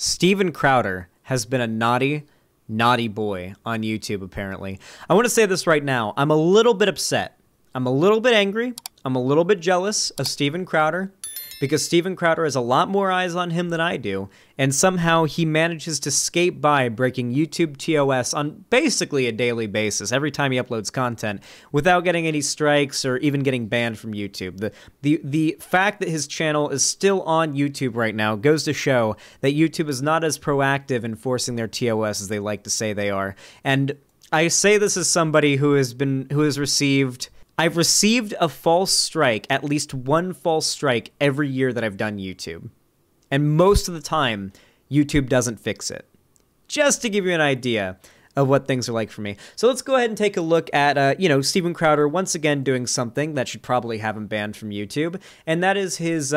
Steven Crowder has been a naughty, naughty boy on YouTube, apparently. I want to say this right now. I'm a little bit upset. I'm a little bit angry. I'm a little bit jealous of Steven Crowder because Steven Crowder has a lot more eyes on him than I do, and somehow he manages to skate by breaking YouTube TOS on basically a daily basis every time he uploads content without getting any strikes or even getting banned from YouTube. The fact that his channel is still on YouTube right now goes to show that YouTube is not as proactive in enforcing their TOS as they like to say they are. And I say this as somebody who has received... I've received a false strike, at least one false strike every year that I've done YouTube. And most of the time, YouTube doesn't fix it. Just to give you an idea of what things are like for me. So let's go ahead and take a look at, Steven Crowder once again doing something that should probably have him banned from YouTube. And that is his,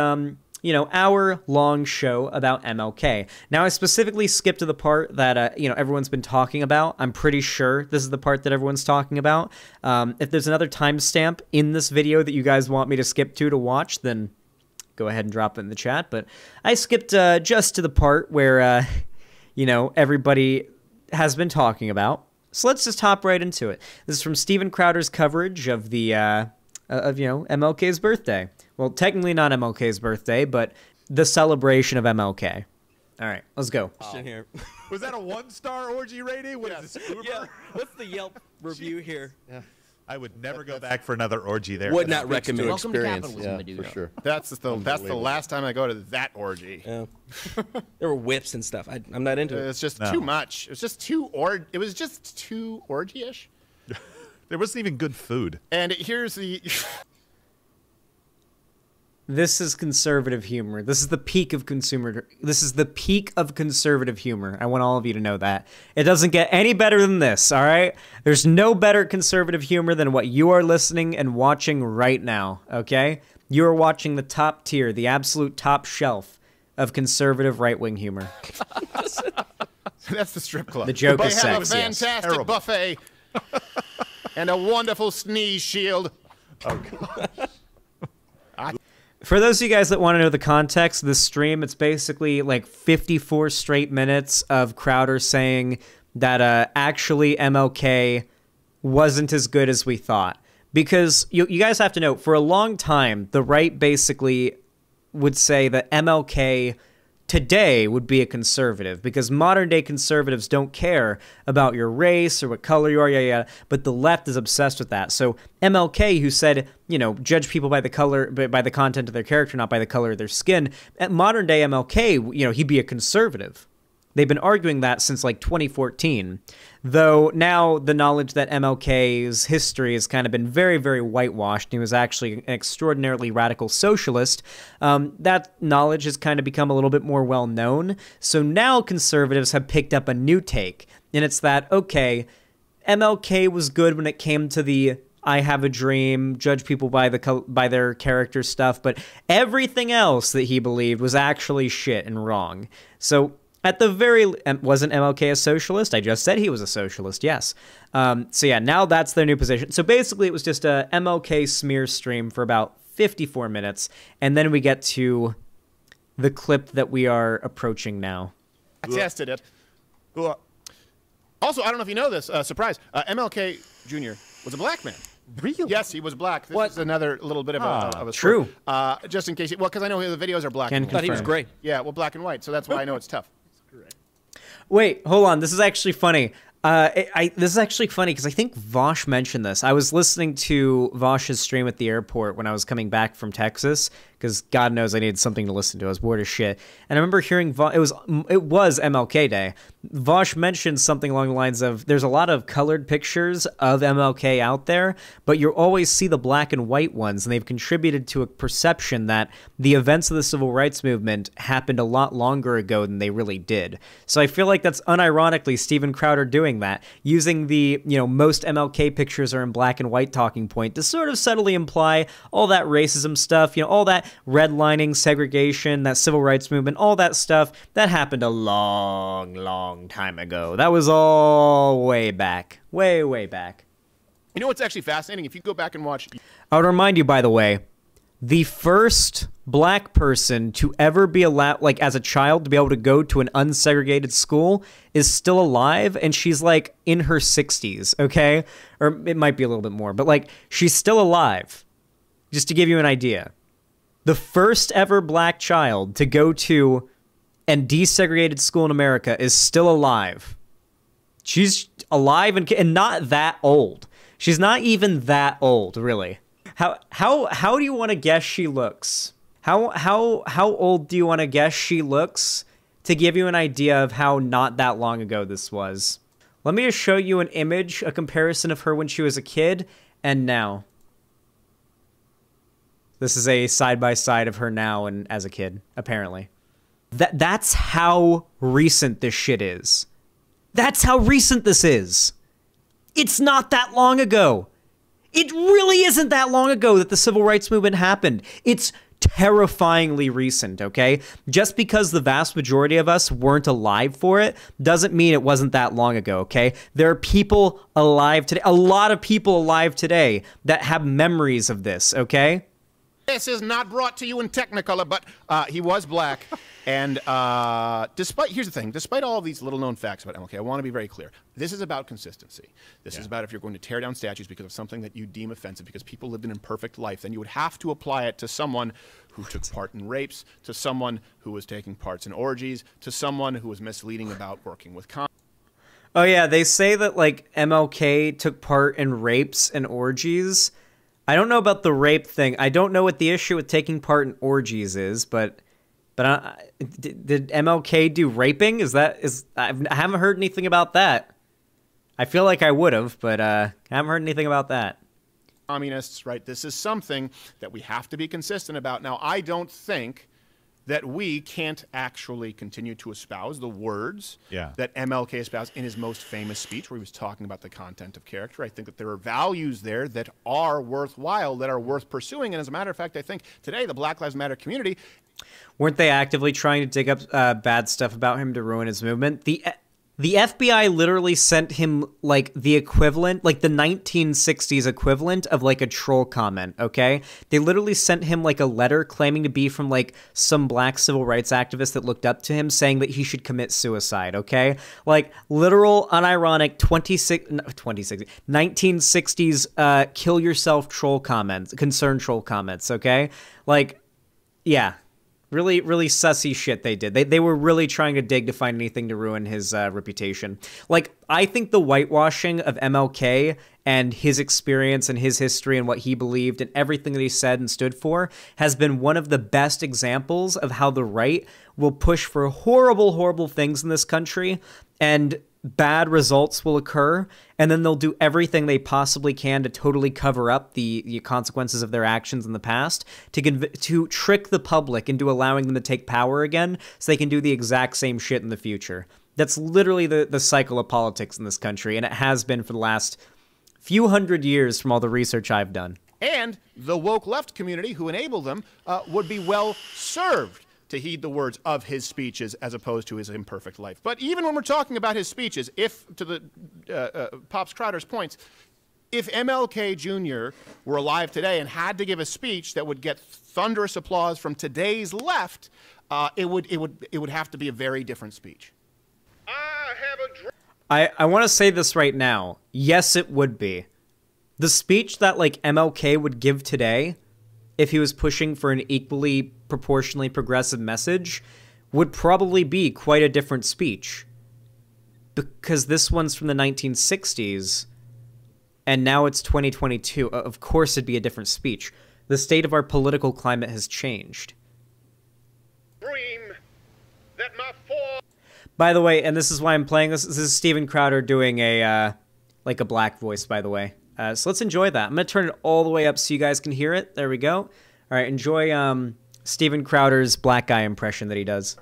hour-long show about MLK. Now, I specifically skipped to the part that, everyone's been talking about. I'm pretty sure this is the part that everyone's talking about. If there's another timestamp in this video that you guys want me to skip to watch, then go ahead and drop it in the chat. But I skipped just to the part where, everybody has been talking about. So let's just hop right into it. This is from Steven Crowder's coverage of the, MLK's birthday. Well, technically not MLK's birthday, but the celebration of MLK. All right, let's go. Here. Was that a 1-star orgy rating? What is this, Uber? Yeah. What's the Yelp review here? Yeah. I would never go back for another orgy there. Would not recommend Welcome to experience. capitalism, For sure. That's the last time I go to that orgy. Yeah. There were whips and stuff. I'm not into it. It's just too much. It was just too orgy-ish. There wasn't even good food. And here's the... This is conservative humor. This is the peak of conservative humor. I want all of you to know that. It doesn't get any better than this, all right? There's no better conservative humor than what you are listening and watching right now, okay? You are watching the top tier, the absolute top shelf of conservative right-wing humor. That's the strip club. The joke is They have sex, a yes. fantastic buffet and a wonderful sneeze shield. Oh, God. For those of you guys that want to know the context of this stream, it's basically like 54 straight minutes of Crowder saying that actually MLK wasn't as good as we thought. Because you guys have to know, for a long time, the right basically would say that MLK today would be a conservative, because modern day conservatives don't care about your race or what color you are, but the left is obsessed with that. So MLK, who said, judge people by the color, by the content of their character, not by the color of their skin, at modern day MLK, he'd be a conservative. They've been arguing that since like 2014, though now the knowledge that MLK's history has kind of been very, very whitewashed. He was actually an extraordinarily radical socialist. That knowledge has kind of become a little bit more well known. So now conservatives have picked up a new take, and it's that, okay, MLK was good when it came to the I have a dream, judge people by their character stuff, but everything else that he believed was actually shit and wrong. So at the wasn't MLK a socialist? I just said he was a socialist, yes. So yeah, now that's their new position. So basically it was just a MLK smear stream for about 54 minutes, and then we get to the clip that we are approaching now. I tested it. Also, I don't know if you know this, surprise, MLK Jr. was a black man. Really? Yes, he was black. This is another little bit of a true. Just in case, because I know the videos are black. Can and I thought he was confirm. gray. Yeah, well, black and white, so that's why I know it's tough. Wait, hold on. This is actually funny. This is actually funny because I think Vosh mentioned this. I was listening to Vosh's stream at the airport when I was coming back from Texas because God knows I needed something to listen to. I was bored as shit. And I remember hearing it was MLK Day. Vosh mentioned something along the lines of there's a lot of colored pictures of MLK out there, but you always see the black and white ones, and they've contributed to a perception that the events of the civil rights movement happened a lot longer ago than they really did. So I feel like that's unironically Steven Crowder doing that, using the, most MLK pictures are in black and white talking point to sort of subtly imply all that racism stuff, all that redlining, segregation, that civil rights movement, all that stuff, that happened a long, long time ago. That was all way back. Way, way back. You know what's actually fascinating? If you go back and watch... I would remind you, by the way, The first black person to ever be allowed, like as a child, to be able to go to an unsegregated school is still alive, and she's like in her 60s, okay? Or it might be a little bit more, but like she's still alive. Just to give you an idea. The first ever black child to go to a desegregated school in America is still alive. She's alive and not that old. She's not even that old, really. How do you want to guess she looks? How old do you want to guess she looks to give you an idea of how not that long ago this was? Let me just show you an image, a comparison of her when she was a kid and now. This is a side-by-side of her now and as a kid, apparently. That's how recent this shit is. That's how recent this is. It's not that long ago. It really isn't that long ago that the civil rights movement happened. It's terrifyingly recent, okay? Just because the vast majority of us weren't alive for it doesn't mean it wasn't that long ago, okay? There are people alive today, a lot of people alive today that have memories of this, okay? This is not brought to you in Technicolor, but he was black. And here's the thing, despite all of these little-known facts about MLK, I want to be very clear. This is about consistency. This is about if you're going to tear down statues because of something that you deem offensive, because people lived an imperfect life, then you would have to apply it to someone who took part in rapes, to someone who was taking parts in orgies, to someone who was misleading about working with Oh yeah, they say that like MLK took part in rapes and orgies. I don't know about the rape thing. I don't know what the issue with taking part in orgies is, but did MLK do raping? I haven't heard anything about that. I feel like I would have, but I haven't heard anything about that. Communists, right? This is something that we have to be consistent about. Now, I don't think that we can't actually continue to espouse the words that MLK espoused in his most famous speech, where he was talking about the content of character. I think that there are values there that are worthwhile, that are worth pursuing. And as a matter of fact, I think today the Black Lives Matter community... Weren't they actively trying to dig up bad stuff about him to ruin his movement? The FBI literally sent him, like, the equivalent, like, the 1960s equivalent of, like, a troll comment, okay? They literally sent him, like, a letter claiming to be from, like, some black civil rights activist that looked up to him, saying that he should commit suicide, okay? Like, literal, unironic 1960s kill yourself troll comments, concerned troll comments, okay? Like, yeah. Really, really sussy shit they did. They were really trying to dig to find anything to ruin his reputation. Like, I think the whitewashing of MLK and his experience and his history and what he believed and everything that he said and stood for has been one of the best examples of how the right will push for horrible, horrible things in this country, and bad results will occur, and then they'll do everything they possibly can to totally cover up the consequences of their actions in the past, to trick the public into allowing them to take power again so they can do the exact same shit in the future. That's literally the cycle of politics in this country, and it has been for the last few hundred years from all the research I've done. And the woke left community who enable them would be well served to heed the words of his speeches as opposed to his imperfect life. But even when we're talking about his speeches, if, to the Pops Crowder's points, if MLK Jr. were alive today and had to give a speech that would get thunderous applause from today's left, it would have to be a very different speech. I want to say this right now. Yes, it would be. The speech that, like, MLK would give today, if he was pushing for an equally proportionally progressive message, would probably be quite a different speech. Because this one's from the 1960s, and now it's 2022. Of course it'd be a different speech. The state of our political climate has changed. Dream that my By the way, and this is why I'm playing this, this is Steven Crowder doing a, like a black voice, by the way. So let's enjoy that. I'm going to turn it all the way up so you guys can hear it. There we go. All right, enjoy Steven Crowder's black guy impression that he does.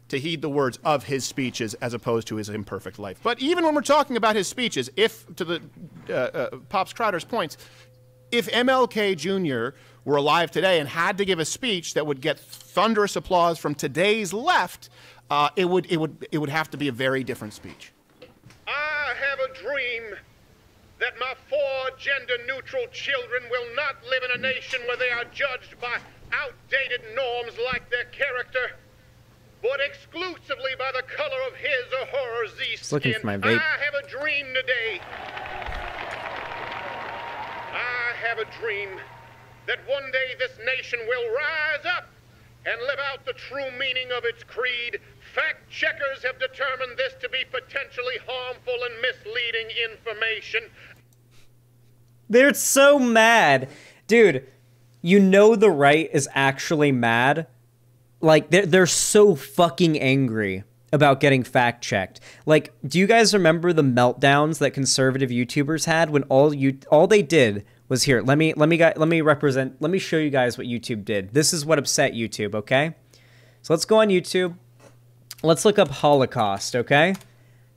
To heed the words of his speeches as opposed to his imperfect life. But even when we're talking about his speeches, if, to the Pops Crowder's points, if MLK Jr. were alive today and had to give a speech that would get thunderous applause from today's left, it would have to be a very different speech. I have a dream that my 4 gender-neutral children will not live in a nation where they are judged by outdated norms like their character, but exclusively by the color of his or her Z skin. Looking for my vape. I have a dream today. I have a dream that one day this nation will rise up and live out the true meaning of its creed. Fact checkers have determined this to be potentially harmful and misleading information. They're so mad. Dude, you know the right is actually mad. Like, they're so fucking angry about getting fact-checked. Like, do you guys remember the meltdowns that conservative YouTubers had when all they did was here? Let me show you guys what YouTube did. This is what upset YouTube, okay? So let's go on YouTube. Let's look up Holocaust, okay?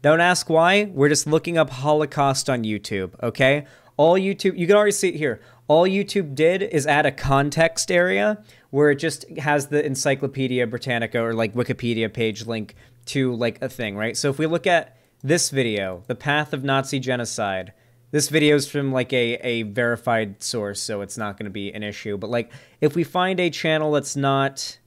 Don't ask why. We're just looking up Holocaust on YouTube, okay? All YouTube, you can already see it here. All YouTube did is add a context area where it just has the Encyclopedia Britannica or like Wikipedia page link to like a thing, right? So if we look at this video, The Path of Nazi Genocide, this video is from like a verified source, so it's not going to be an issue. But like if we find a channel that's not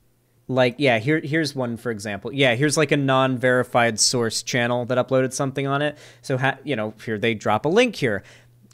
like, yeah, here's one, for example. Yeah, here's like a non-verified source channel that uploaded something on it. So, you know, here they drop a link here.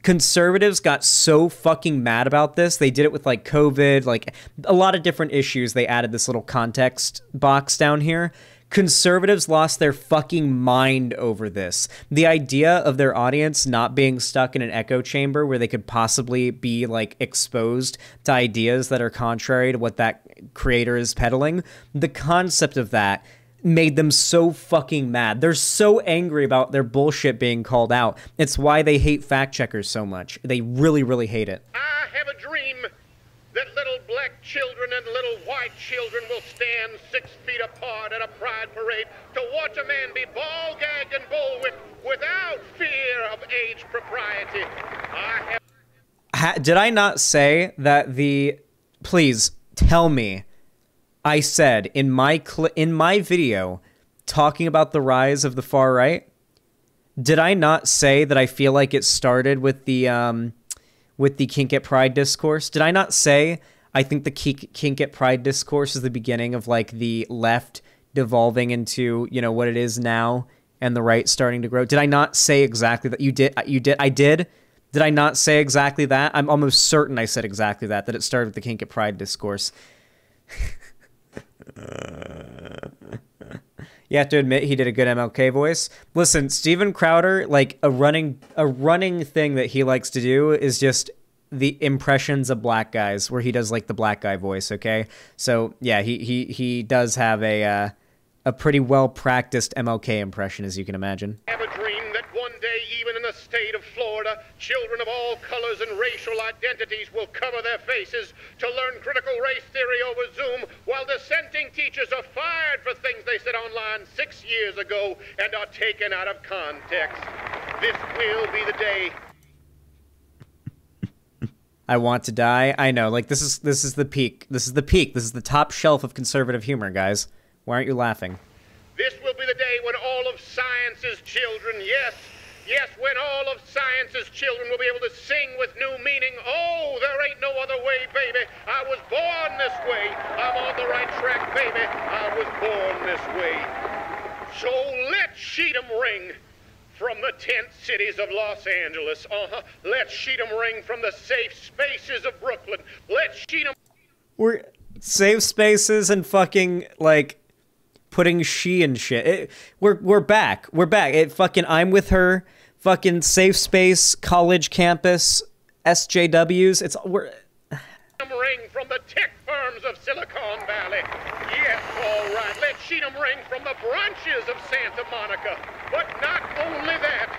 Conservatives got so fucking mad about this. They did it with like COVID, like a lot of different issues. They added this little context box down here. Conservatives lost their fucking mind over this. The idea of their audience not being stuck in an echo chamber where they could possibly be like exposed to ideas that are contrary to what that creator is peddling. The concept of that made them so fucking mad. They're so angry about their bullshit being called out. It's why they hate fact checkers so much. They really, really hate it. I have a dream that little black children and little white children will stand 6 feet apart at a pride parade to watch a man be ball gagged and bullwhipped without fear of age propriety. Did I not say that the... Please, tell me. I said in my video talking about the rise of the far right, did I not say that I feel like it started with the kink at pride discourse? Did I not say I think the kink at pride discourse is the beginning of like the left devolving into, you know, what it is now and the right starting to grow? Did I not say exactly that? You did. I did. Did I not say exactly that? I'm almost certain I said exactly that it started with the kink at pride discourse. You have to admit he did a good MLK voice. Listen, Steven Crowder, like a running thing that he likes to do is just the impressions of black guys, where he does like the black guy voice. Okay, so yeah, he does have a pretty well practiced MLK impression, as you can imagine. I have a dream that one day, even in the state of Florida, children of all colors and racial identities will cover their faces to learn critical race theory over Zoom, while dissenting teachers are fired for things they said online 6 years ago and are taken out of context. This will be the day. I want to die. I know, like this is the peak. This is the peak. This is the top shelf of conservative humor, guys. Why aren't you laughing? This will be the day when all of science's children, yes, when all of science's children will be able to sing with new meaning. Oh, there ain't no other way, baby. I was born this way. I'm on the right track, baby. I was born this way. So let Sheedom ring from the tent cities of Los Angeles. Let Sheedom ring from the safe spaces of Brooklyn. Let Sheedom... We're safe spaces and fucking, like... putting she and shit. We're back. We're back. I'm with her. Fucking safe space, college campus, SJWs. We're ring from the tech firms of Silicon Valley. Yes, all right. Let Sheedom ring from the branches of Santa Monica. But not only that.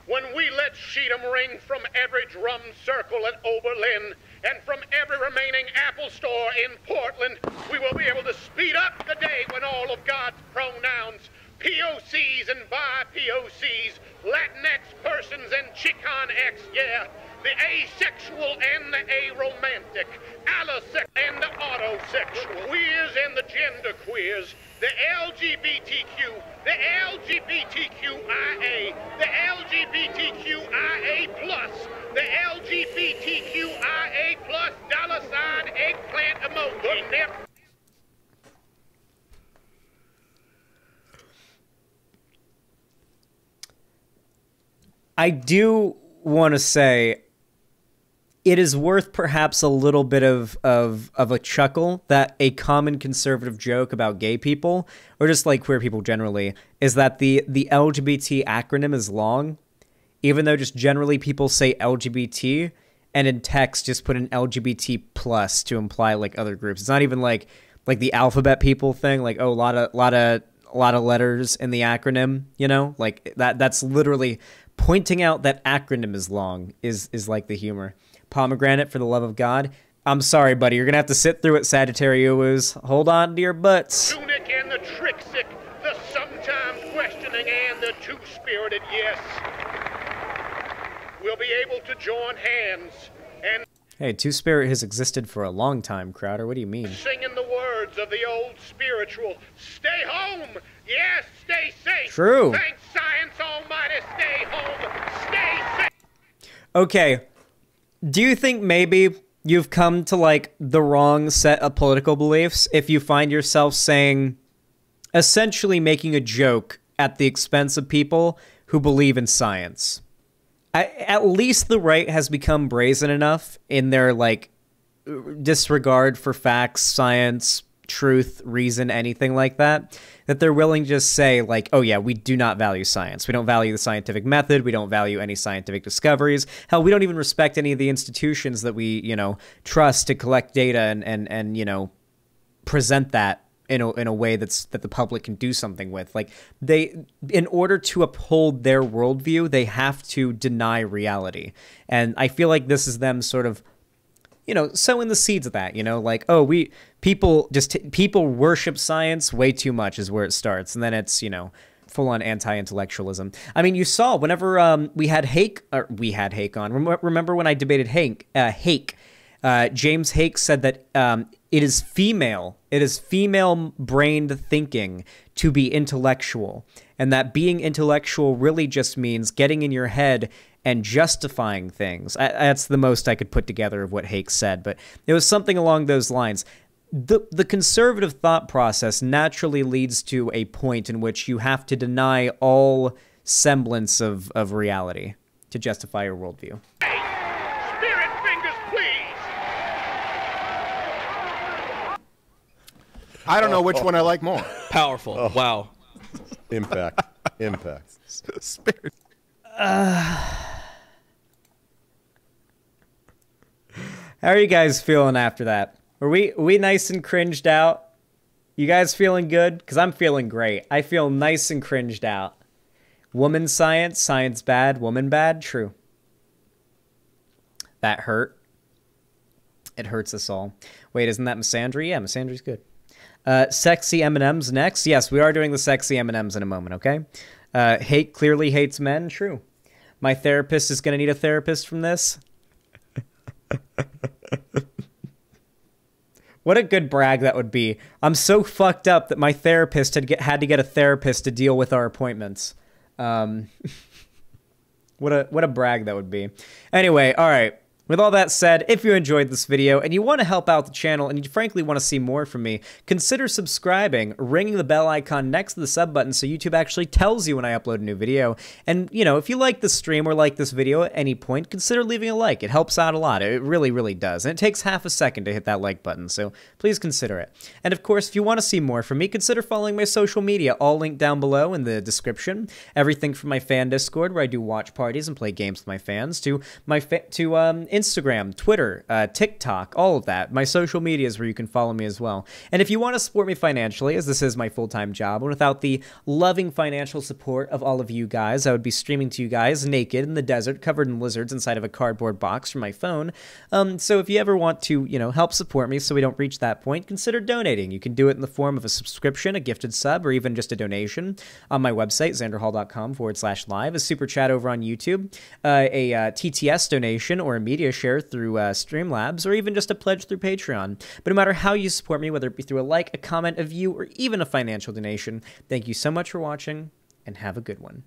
When we let Sheedom ring from every drum circle at Oberlin and from every remaining Apple store in Portland, we will be able to speed up the day when all of God's pronouns, POCs and bi-POCs, Latinx persons and Chicon-X, yeah, the asexual and the aromantic, allosexual and the autosexual, queers and the genderqueers, the LGBTQ, the LGBTQIA, the LGBTQIA+, plus the LGBTQIA plus $ eggplant emoji. I do want to say it is worth perhaps a little bit of a chuckle that a common conservative joke about gay people, or just like queer people generally, is that the LGBT acronym is long, even though just generally people say LGBT, and in text just put an LGBT plus to imply like other groups. It's not even like the alphabet people thing, like, oh, a lot of letters in the acronym, you know? Like that's literally pointing out that acronym is long is like the humor. Pomegranate, for the love of God. I'm sorry, buddy. You're going to have to sit through it, Sagittarius. Hold on to your butts. Tunic and the Trixic, the sometimes questioning and the two-spirited, yes. We'll be able to join hands and... Hey, Two-Spirit has existed for a long time, Crowder. What do you mean? Singing the words of the old spiritual. Stay home. Yes, stay safe. True. Thank science almighty. Stay home. Stay safe. Okay. Do you think maybe you've come to, like, the wrong set of political beliefs if you find yourself saying, essentially making a joke at the expense of people who believe in science? At least the right has become brazen enough in their, like, disregard for facts, science, truth, reason, anything like that, that they're willing to just say, like, oh yeah, we do not value science. We don't value the scientific method. We don't value any scientific discoveries. Hell, we don't even respect any of the institutions that we, you know, trust to collect data and you know, present that in a way that the public can do something with. Like, they, in order to uphold their worldview, they have to deny reality. And I feel like this is them sort of, you know, sowing the seeds of that, you know, like, oh, people worship science way too much is where it starts. And then it's, you know, full on anti-intellectualism. I mean, you saw whenever we had Hake on, remember when I debated Hake, James Hake said that it is female-brained thinking to be intellectual, and that being intellectual really just means getting in your head and justifying things. That's the most I could put together of what Hake said, but it was something along those lines. The conservative thought process naturally leads to a point in which you have to deny all semblance of reality to justify your worldview. Spirit fingers, please. I don't know which one I like more. Powerful. Oh. Wow. Impact. Spirit. How are you guys feeling after that? Are we nice and cringed out? You guys feeling good? Because I'm feeling great. I feel nice and cringed out. Woman science, science bad, woman bad, true. That hurt. It hurts us all. Wait, isn't that misandry? Yeah, misandry's good. Sexy M&Ms next. Yes, we are doing the sexy M&Ms in a moment, okay? Hate clearly hates men, true. My therapist is going to need a therapist from this. What a good brag that would be. I'm so fucked up that my therapist had to get a therapist to deal with our appointments. What a brag that would be. Anyway, all right. With all that said, if you enjoyed this video and you want to help out the channel and you frankly want to see more from me, consider subscribing, ringing the bell icon next to the sub button so YouTube actually tells you when I upload a new video. And, you know, if you like the stream or like this video at any point, consider leaving a like. It helps out a lot. It really, really does. And it takes half a second to hit that like button, so please consider it. And of course, if you want to see more from me, consider following my social media, all linked down below in the description. Everything from my fan Discord, where I do watch parties and play games with my fans, to my Instagram, Twitter, TikTok, all of that. My social media is where you can follow me as well. And if you want to support me financially, as this is my full-time job, and without the loving financial support of all of you guys, I would be streaming to you guys naked in the desert, covered in lizards inside of a cardboard box from my phone. So if you ever want to, you know, help support me so we don't reach that point, consider donating. You can do it in the form of a subscription, a gifted sub, or even just a donation on my website, xanderhall.com/live, a super chat over on YouTube, a TTS donation, or a media share through Streamlabs, or even just a pledge through Patreon. But no matter how you support me, whether it be through a like, a comment, a view, or even a financial donation, thank you so much for watching, and have a good one.